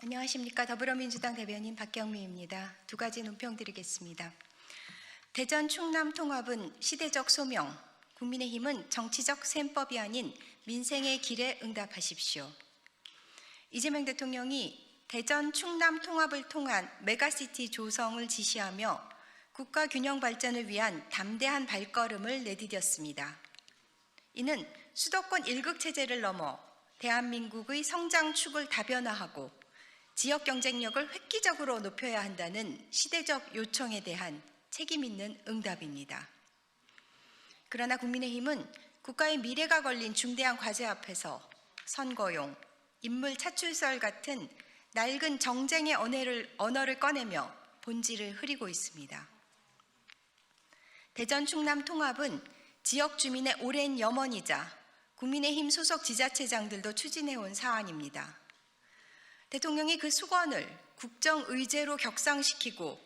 안녕하십니까. 더불어민주당 대변인 박경미입니다. 두 가지 논평 드리겠습니다. 대전 충남 통합은 시대적 소명, 국민의힘은 정치적 셈법이 아닌 민생의 길에 응답하십시오. 이재명 대통령이 대전 충남 통합을 통한 메가시티 조성을 지시하며 국가 균형 발전을 위한 담대한 발걸음을 내디뎠습니다. 이는 수도권 1극 체제를 넘어 대한민국의 성장 축을 다변화하고 지역 경쟁력을 획기적으로 높여야 한다는 시대적 요청에 대한 책임 있는 응답입니다. 그러나 국민의힘은 국가의 미래가 걸린 중대한 과제 앞에서 선거용, 인물 차출설 같은 낡은 정쟁의 언어를 꺼내며 본질을 흐리고 있습니다. 대전 충남 통합은 지역 주민의 오랜 염원이자 국민의힘 소속 지자체장들도 추진해온 사안입니다. 대통령이 그 수건을 국정의제로 격상시키고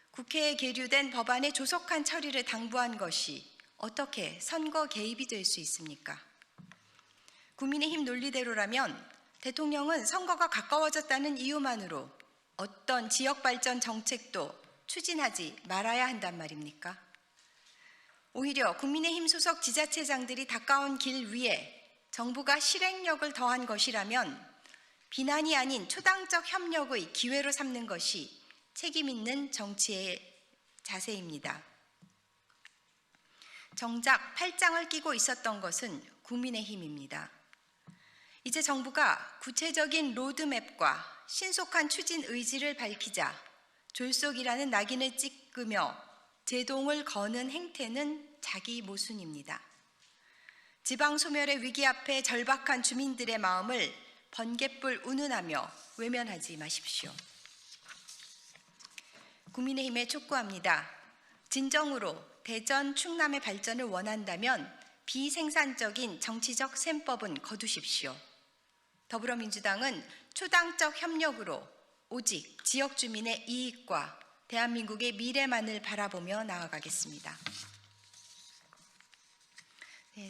국회에 계류된 법안의 조속한 처리를 당부한 것이 어떻게 선거 개입이 될 수 있습니까? 국민의힘 논리대로라면 대통령은 선거가 가까워졌다는 이유만으로 어떤 지역 발전 정책도 추진하지 말아야 한단 말입니까? 오히려 국민의힘 소속 지자체장들이 닦아온 길 위에 정부가 실행력을 더한 것이라면 비난이 아닌 초당적 협력의 기회로 삼는 것이 책임 있는 정치의 자세입니다. 정작 팔짱을 끼고 있었던 것은 국민의힘입니다. 이제 정부가 구체적인 로드맵과 신속한 추진 의지를 밝히자 졸속이라는 낙인을 찍으며 제동을 거는 행태는 자기 모순입니다. 지방 소멸의 위기 앞에 절박한 주민들의 마음을 번갯불 운운하며 외면하지 마십시오. 국민의힘에 촉구합니다. 진정으로 대전, 충남의 발전을 원한다면 비생산적인 정치적 셈법은 거두십시오. 더불어민주당은 초당적 협력으로 오직 지역 주민의 이익과 대한민국의 미래만을 바라보며 나아가겠습니다.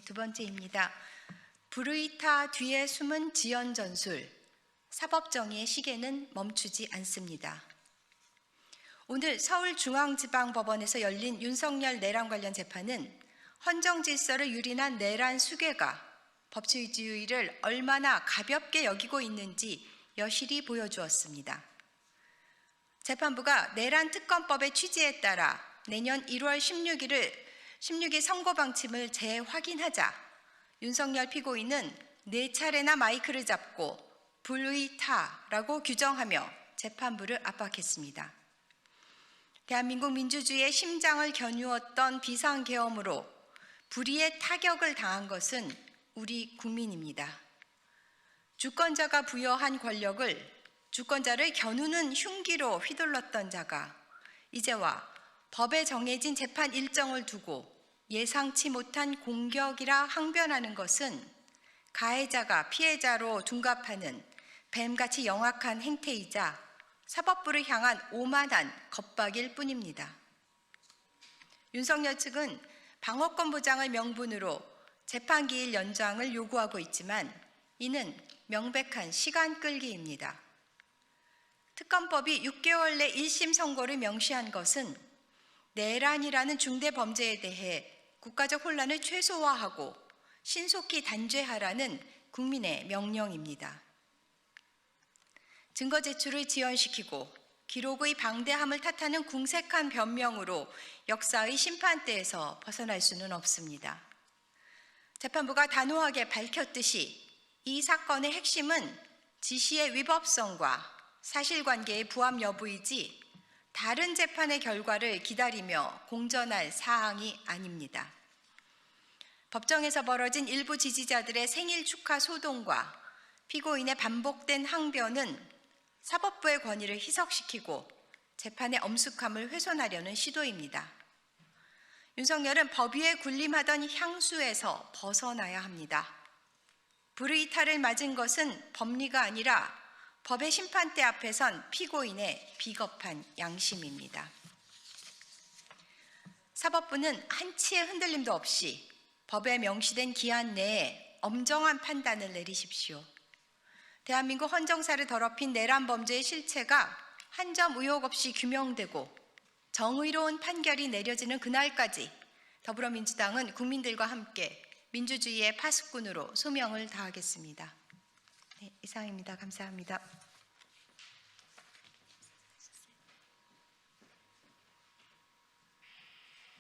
두 번째입니다. 불의 타 뒤에 숨은 지연 전술, 사법정의의 시계는 멈추지 않습니다. 오늘 서울중앙지방법원에서 열린 윤석열 내란 관련 재판은 헌정질서를 유린한 내란 수괴가 법치주의를 얼마나 가볍게 여기고 있는지 여실히 보여주었습니다. 재판부가 내란 특검법의 취지에 따라 내년 1월 16일 선고 방침을 재확인하자 윤석열 피고인은 4차례나 마이크를 잡고 불의타라고 규정하며 재판부를 압박했습니다. 대한민국 민주주의의 심장을 겨누었던 비상계엄으로 불의의 타격을 당한 것은 우리 국민입니다. 주권자가 부여한 권력을 주권자를 겨누는 흉기로 휘둘렀던 자가 이제와 법에 정해진 재판 일정을 두고 예상치 못한 공격이라 항변하는 것은 가해자가 피해자로 둔갑하는 뱀같이 영악한 행태이자 사법부를 향한 오만한 겁박일 뿐입니다. 윤석열 측은 방어권 보장을 명분으로 재판기일 연장을 요구하고 있지만 이는 명백한 시간 끌기입니다. 특검법이 6개월 내 1심 선고를 명시한 것은 내란이라는 중대 범죄에 대해 국가적 혼란을 최소화하고 신속히 단죄하라는 국민의 명령입니다. 증거 제출을 지연시키고 기록의 방대함을 탓하는 궁색한 변명으로 역사의 심판대에서 벗어날 수는 없습니다. 재판부가 단호하게 밝혔듯이 이 사건의 핵심은 지시의 위법성과 사실관계의 부합 여부이지 다른 재판의 결과를 기다리며 공전할 사항이 아닙니다. 법정에서 벌어진 일부 지지자들의 생일 축하 소동과 피고인의 반복된 항변은 사법부의 권위를 희석시키고 재판의 엄숙함을 훼손하려는 시도입니다. 윤석열은 법 위에 군림하던 향수에서 벗어나야 합니다. 불의타를 맞은 것은 법리가 아니라 법의 심판대 앞에 선 피고인의 비겁한 양심입니다. 사법부는 한치의 흔들림도 없이 법에 명시된 기한 내에 엄정한 판단을 내리십시오. 대한민국 헌정사를 더럽힌 내란 범죄의 실체가 한 점 의혹 없이 규명되고 정의로운 판결이 내려지는 그날까지 더불어민주당은 국민들과 함께 민주주의의 파수꾼으로 소명을 다하겠습니다. 네, 이상입니다. 감사합니다.